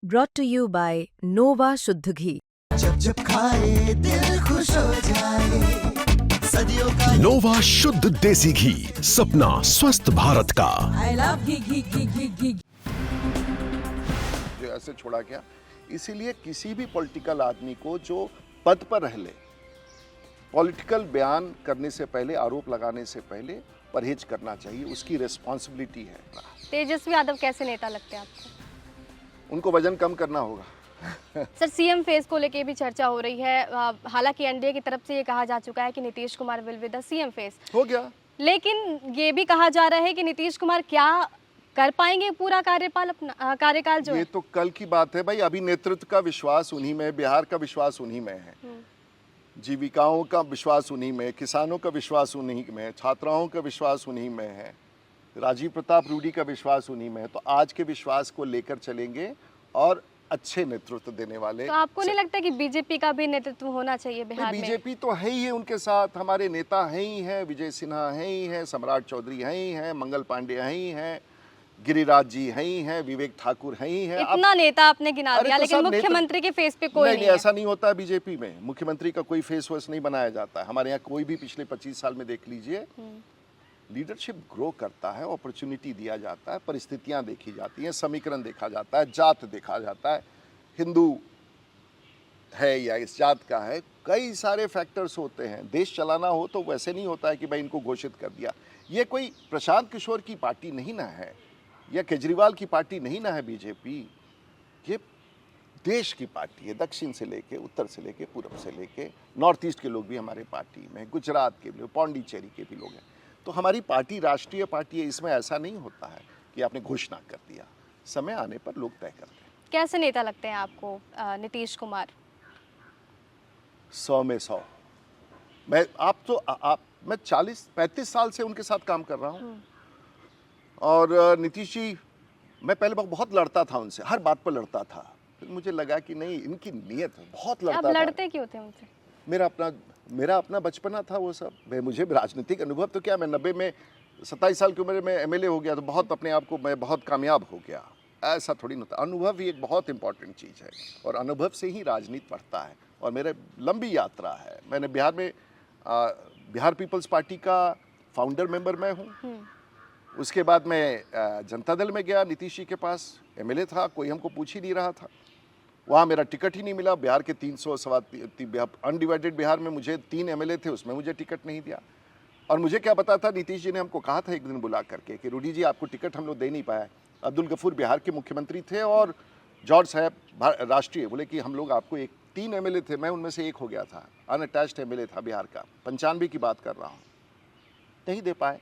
brought to you by Nova शुद्ध घी। जब जब खाए दिल खुश हो जाए, सदियों का नोवा शुद्ध देसी घी, सपना स्वस्थ भारत का। I love घी। जो ऐसे छोड़ा गया, इसीलिए किसी भी पॉलिटिकल आदमी को जो पद पर रह ले, पॉलिटिकल बयान करने से पहले, आरोप लगाने से पहले परहेज करना चाहिए, उसकी रिस्पॉन्सिबिलिटी है। तेजस्वी यादव कैसे नेता लगते हैं आपको? उनको वजन कम करना होगा। सर, सीएम फेस को लेके भी चर्चा हो रही है। हालांकि एनडीए की तरफ से ये कहा जा चुका है कि Nitish Kumar will be the CM face. हो गया। लेकिन ये भी कहा जा रहा है कि नीतीश कुमार क्या कर पाएंगे पूरा कार्यकाल जो ये है? तो कल की बात है भाई। अभी नेतृत्व का विश्वास उन्हीं में, बिहार का विश्वास उन्हीं में है, जीविकाओं का विश्वास उन्हीं में, किसानों का विश्वास उन्हीं में, छात्राओं का विश्वास उन्हीं में है, राजीव प्रताप रूडी का विश्वास उन्हीं में है। तो आज के विश्वास को लेकर चलेंगे और अच्छे नेतृत्व देने वाले। तो आपको नहीं लगता कि बीजेपी का भी नेतृत्व होना चाहिए बिहार में? बीजेपी तो है ही है, उनके साथ हमारे नेता हैं ही हैं, विजय सिन्हा हैं ही हैं, सम्राट चौधरी हैं ही हैं, मंगल पांडे हैं ही हैं, गिरिराज जी हैं ही हैं, विवेक ठाकुर हैं ही हैं। इतना नेता आपने गिना दिया, लेकिन मुख्यमंत्री के फेस पे कोई नहीं है। ऐसा नहीं होता है बीजेपी में। मुख्यमंत्री का कोई फेस वेस नहीं बनाया जाता है। हमारे यहाँ कोई भी पिछले 25 साल में देख लीजिए, लीडरशिप ग्रो करता है, अपॉर्चुनिटी दिया जाता है, परिस्थितियां देखी जाती हैं, समीकरण देखा जाता है, जात देखा जाता है, हिंदू है या इस जात का है, कई सारे फैक्टर्स होते हैं। देश चलाना हो तो वैसे नहीं होता है कि भाई इनको घोषित कर दिया। ये कोई प्रशांत किशोर की पार्टी नहीं ना है, या केजरीवाल की पार्टी नहीं ना है बीजेपी। ये देश की पार्टी है, दक्षिण से लेके, उत्तर से लेके, पूर्व से लेके, नॉर्थ ईस्ट के लोग भी हमारे पार्टी में, गुजरात के भी, पौंडीचेरी के भी लोग हैं। तो हमारी पार्टी राष्ट्रीय पार्टी है। इसमें ऐसा नहीं होता है कि आपने घोषणा कर दिया, समय आने पर लोग तय करते हैं। कैसे नेता लगते हैं आपको नीतीश कुमार? 100 में 100। मैं 35 साल से उनके साथ काम कर रहा हूँ। और नीतीश जी, मैं पहले बहुत लड़ता था उनसे, हर बात पर लड़ता था। फिर मुझे लगा कि नहीं, इनकी नीयत है, बहुत लड़ता था। आप लड़ते क्यों थे उनसे? मेरा अपना बचपना था वो सब। मुझे राजनीतिक अनुभव तो क्या, मैं 90 में 27 साल की उम्र में एमएलए हो गया, तो बहुत अपने आप को मैं बहुत कामयाब हो गया, ऐसा थोड़ी ना होता। अनुभव ही एक बहुत इंपॉर्टेंट चीज़ है, और अनुभव से ही राजनीति बढ़ता है। और मेरा लंबी यात्रा है। मैंने बिहार में बिहार पीपल्स पार्टी का फाउंडर मेंबर मैं हूँ। उसके बाद मैं जनता दल में गया, नीतीश जी के पास एमएलए था, कोई हमको पूछ ही नहीं रहा था। वहाँ मेरा टिकट ही नहीं मिला। बिहार के 300 अनडिवाइडेड बिहार में मुझे 3 एमएलए थे, उसमें मुझे टिकट नहीं दिया। और मुझे क्या पता था, नीतीश जी ने हमको कहा था एक दिन बुला करके कि रूडी जी, आपको टिकट हम लोग दे नहीं पाए। अब्दुल गफूर बिहार के मुख्यमंत्री थे और जॉर्ज साहब राष्ट्रीय, बोले कि हम लोग आपको 3 एमएलए थे, मैं उनमें से एक हो गया था, अनअटैच्ड एमएलए था बिहार का, 95 की बात कर रहा हूँ, नहीं दे पाए।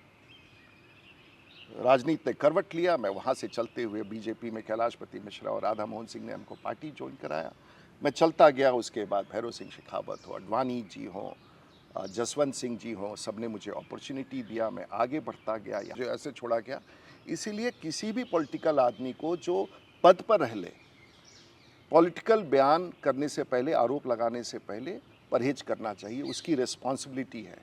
राजनीति ने करवट लिया। मैं वहाँ से चलते हुए बीजेपी में कैलाशपति मिश्रा और राधा मोहन सिंह ने हमको पार्टी ज्वाइन कराया। मैं चलता गया। उसके बाद भैरव सिंह शेखावत हो, अडवाणी जी हो, जसवंत सिंह जी हो, सब ने मुझे अपॉर्चुनिटी दिया। मैं आगे बढ़ता गया, जो ऐसे छोड़ा गया। इसीलिए किसी भी पॉलिटिकल आदमी को जो पद पर रह ले, पॉलिटिकल बयान करने से पहले, आरोप लगाने से पहले परहेज करना चाहिए, उसकी रिस्पॉन्सिबिलिटी है।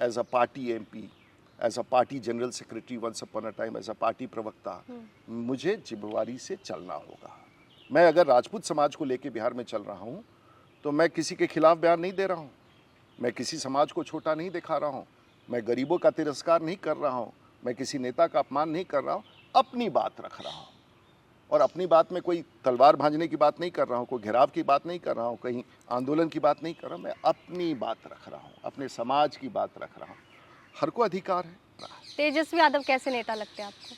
As a party MP, as a party general secretary once upon a time, as a party प्रवक्ता, मुझे जिम्मेवारी से चलना होगा। मैं अगर राजपूत समाज को लेके बिहार में चल रहा हूँ, तो मैं किसी के खिलाफ बयान नहीं दे रहा हूँ, मैं किसी समाज को छोटा नहीं दिखा रहा हूँ, मैं गरीबों का तिरस्कार नहीं कर रहा हूँ, मैं किसी नेता का अपमान नहीं कर रहा हूँ, अपनी बात रख रहा हूँ। और अपनी बात में कोई तलवार भांजने की बात नहीं कर रहा हूँ, कोई घेराव की बात नहीं कर रहा हूँ, कहीं आंदोलन की बात नहीं कर रहा हूँ, मैं अपनी बात रख रहा हूँ, अपने समाज की बात रख रहा हूँ। हर को अधिकार है। तेजस्वी यादव कैसे नेता लगते हैं आपको?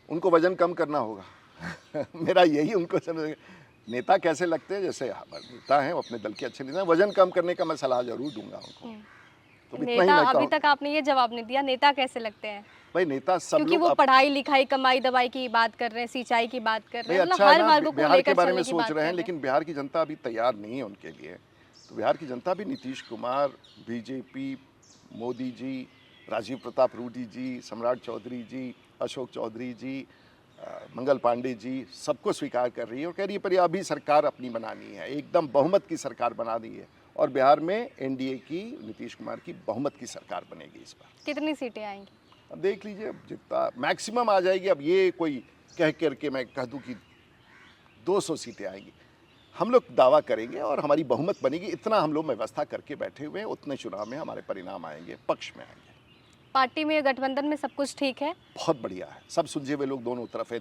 उनको वजन कम करना होगा। मेरा यही उनको समझ। नेता कैसे लगते हैं, जैसे नेता हैं, अपने दल के अच्छे नेता हैं, वजन कम करने का मैं सलाह जरूर दूंगा उनको। तो नेता अभी तक आपने ये जवाब नहीं दिया, नेता कैसे लगते हैं? भाई नेता सब क्योंकि वो पढ़ाई लिखाई, कमाई दवाई की बात कर रहे हैं, सिंचाई की बात कर रहे हैं, अच्छा हर वर्ग को बिहार के बारे में लेकर सोच रहे हैं, लेकिन बिहार की जनता अभी तैयार नहीं है उनके लिए। तो बिहार की जनता भी नीतीश कुमार, बीजेपी, मोदी जी, राजीव प्रताप रूडी जी, सम्राट चौधरी जी, अशोक चौधरी जी, मंगल पांडे जी, सबको स्वीकार कर रही है और कह रही है पर ये अभी सरकार अपनी बनानी है, एकदम बहुमत की सरकार बना दी है। और बिहार में एनडीए की, नीतीश कुमार की बहुमत की सरकार बनेगी इस बार। कितनी सीटें आएंगी? अब देख लीजिए, अब जितना मैक्सिमम आ जाएगी। अब ये कोई कह करके मैं कह दूं कि 200 सीटें आएंगी। हम लोग दावा करेंगे और हमारी बहुमत बनेगी, इतना हम लोग व्यवस्था करके बैठे हुए हैं। उतने चुनाव में हमारे परिणाम आएंगे, पक्ष में आएंगे। पार्टी में गठबंधन में सब कुछ ठीक है? बहुत बढ़िया है, सब सुलझे हुए लोग दोनों तरफ है।